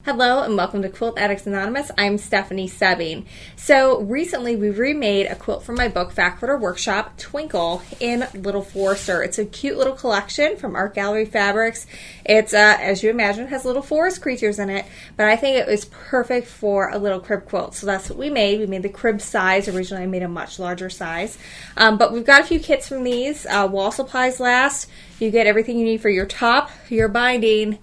Hello and welcome to Quilt Addicts Anonymous. I'm Stephanie Soebbing. So recently we remade a quilt from my book, Fat Quarter Workshop, Twinkle, in Little Forester. It's a cute little collection from Art Gallery Fabrics. It's, as you imagine, has little forest creatures in it, but I think it was perfect for a little crib quilt. So that's what we made. We made the crib size. Originally I made a much larger size. But we've got a few kits from these. Wall supplies last. You get everything you need for your top, your binding,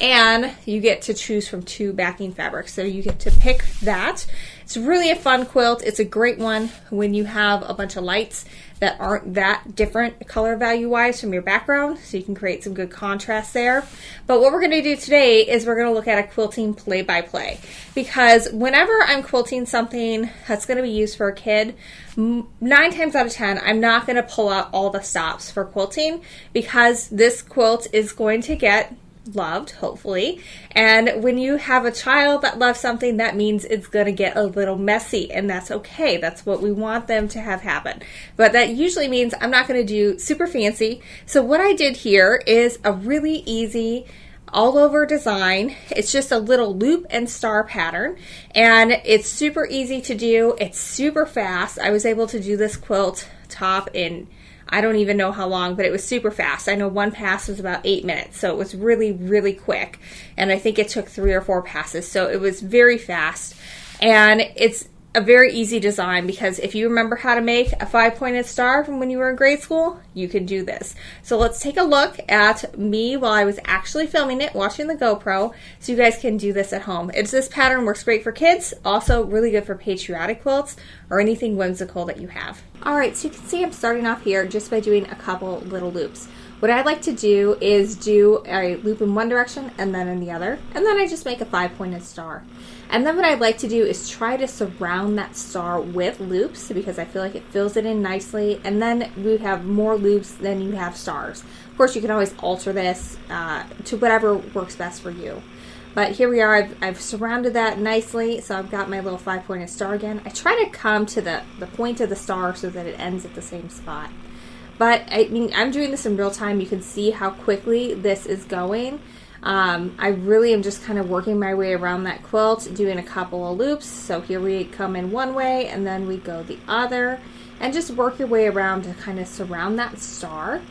and you get to choose from 2 backing fabrics. So you get to pick that. It's really a fun quilt. It's a great one when you have a bunch of lights that aren't that different color value wise from your background, so you can create some good contrast there. But what we're going to do today is we're going to look at a quilting play-by-play, because whenever I'm quilting something that's going to be used for a kid, 9 times out of 10 I'm not going to pull out all the stops for quilting, because this quilt is going to get loved, hopefully. And when you have a child that loves something, that means it's going to get a little messy, and that's okay. That's what we want them to have happen. But that usually means I'm not going to do super fancy. So what I did here is a really easy all over design. It's just a little loop and star pattern, and it's super easy to do. It's super fast. I was able to do this quilt top in I don't even know how long, but it was super fast. I know one pass was about 8 minutes, so it was really, really quick. And I think it took 3 or 4 passes, so it was very fast. And it's a very easy design, because if you remember how to make a 5-pointed star from when you were in grade school, you can do this. So let's take a look at me while I was actually filming it, watching the GoPro, so you guys can do this at home. This pattern works great for kids, also really good for patriotic quilts or anything whimsical that you have. Alright, so you can see I'm starting off here just by doing a couple little loops. What I'd like to do is do a loop in one direction and then in the other, and then I just make a 5-pointed star. And then what I'd like to do is try to surround that star with loops, because I feel like it fills it in nicely, and then we have more loops than you have stars. Of course, you can always alter this to whatever works best for you. But here we are, I've surrounded that nicely, so I've got my little 5-pointed star again. I try to come to the point of the star so that it ends at the same spot. But I mean, I'm doing this in real time. You can see how quickly this is going. I really am just kind of working my way around that quilt, doing a couple of loops. So here we come in one way, and then we go the other, and just work your way around to kind of surround that star.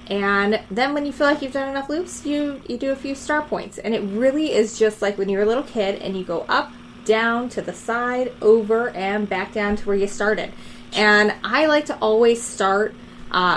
And then when you feel like you've done enough loops, you do a few star points. And it really is just like when you're a little kid and you go up, down, to the side, over, and back down to where you started. And I like to always start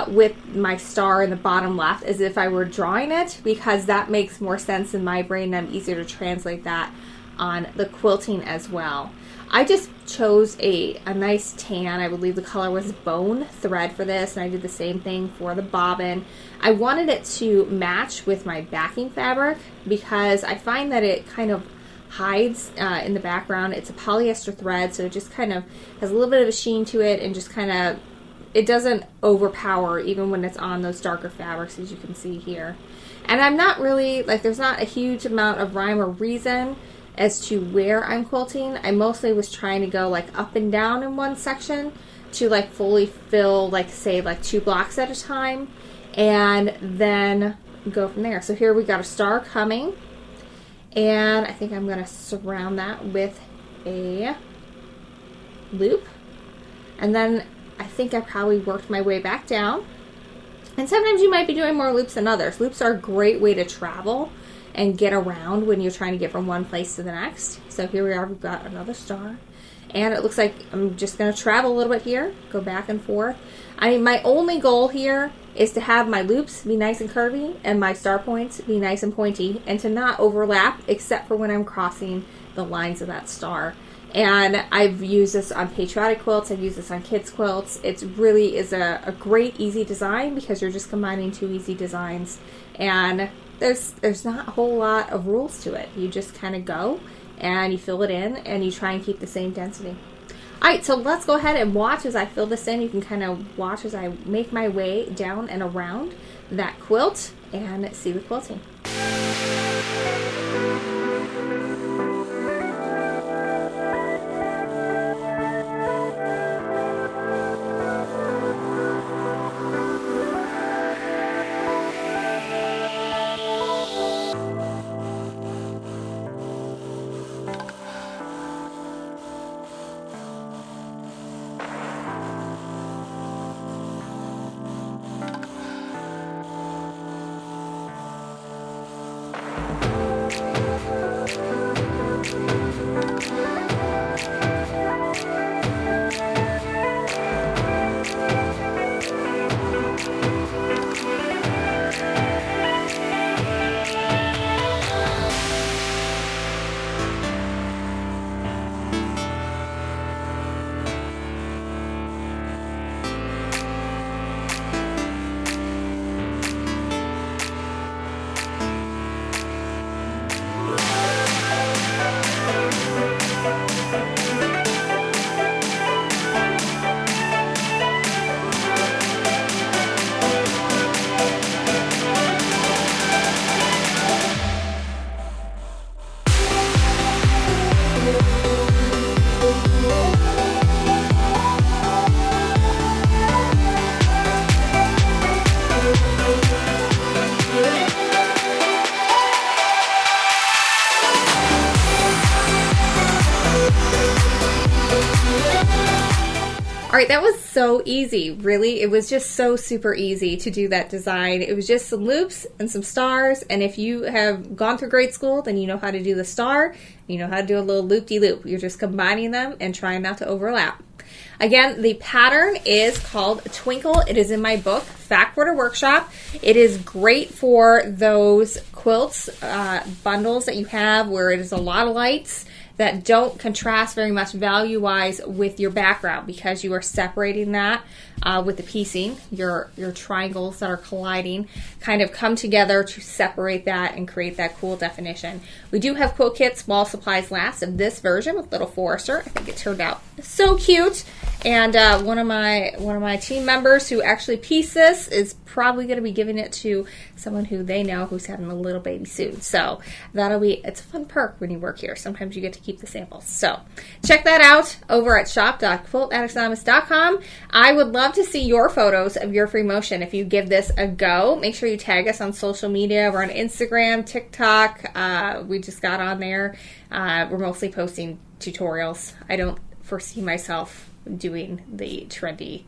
with my star in the bottom left as if I were drawing it, because that makes more sense in my brain, and I'm easier to translate that on the quilting as well. I just chose a nice tan. I believe the color was bone thread for this, and I did the same thing for the bobbin. I wanted it to match with my backing fabric, because I find that it kind of hides in the background. It's a polyester thread, so it just kind of has a little bit of a sheen to it, and just kind of, it doesn't overpower even when it's on those darker fabrics, as you can see here. And I'm not really, like, there's not a huge amount of rhyme or reason as to where I'm quilting. I mostly was trying to go like up and down in one section to like fully fill, like, say, like 2 blocks at a time, and then go from there. So here we got a star coming, and I think I'm going to surround that with a loop, and then I think I probably worked my way back down. And sometimes you might be doing more loops than others. Loops are a great way to travel and get around when you're trying to get from one place to the next. So here we are, we've got another star. And it looks like I'm just going to travel a little bit here, go back and forth. I mean, my only goal here is to have my loops be nice and curvy and my star points be nice and pointy, and to not overlap except for when I'm crossing the lines of that star. And I've used this on patriotic quilts, I've used this on kids quilts. It really is a great easy design, because you're just combining 2 easy designs, and there's not a whole lot of rules to it. You just kind of go and you fill it in, and you try and keep the same density. Alright, so let's go ahead and watch as I fill this in. You can kind of watch as I make my way down and around that quilt and see the quilting. All right, that was so easy, really. It was just so super easy to do that design. It was just some loops and some stars, and if you have gone through grade school, then you know how to do the star, you know how to do a little loop-de-loop. You're just combining them and trying not to overlap. Again, the pattern is called Twinkle. It is in my book, Fact Quarter Workshop. It is great for those quilts, bundles that you have where it is a lot of lights that don't contrast very much value-wise with your background, because you are separating that with the piecing. Your triangles that are colliding kind of come together to separate that and create that cool definition. We do have quilt kits while supplies last of this version with Little Forester. I think it turned out so cute. And one of my team members who actually pieced this is probably going to be giving it to someone who they know who's having a little baby soon. So it's a fun perk when you work here. Sometimes you get to keep the samples. So check that out over at shop.quiltaddictsanonymous.com. I would love to see your photos of your free motion if you give this a go. Make sure you tag us on social media. We're on Instagram, TikTok. We just got on there. We're mostly posting tutorials. I don't foresee myself doing the trendy,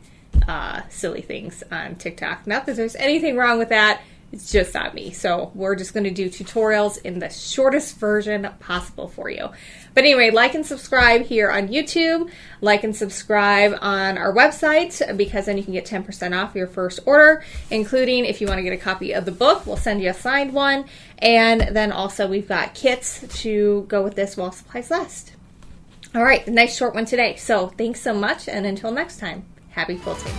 silly things on TikTok. Not that there's anything wrong with that. It's just not me. So we're just going to do tutorials in the shortest version possible for you. But anyway, like and subscribe here on YouTube. Like and subscribe on our website, because then you can get 10% off your first order, including if you want to get a copy of the book, we'll send you a signed one. And then also we've got kits to go with this while supplies last. All right, a nice short one today. So thanks so much, and until next time, happy quilting.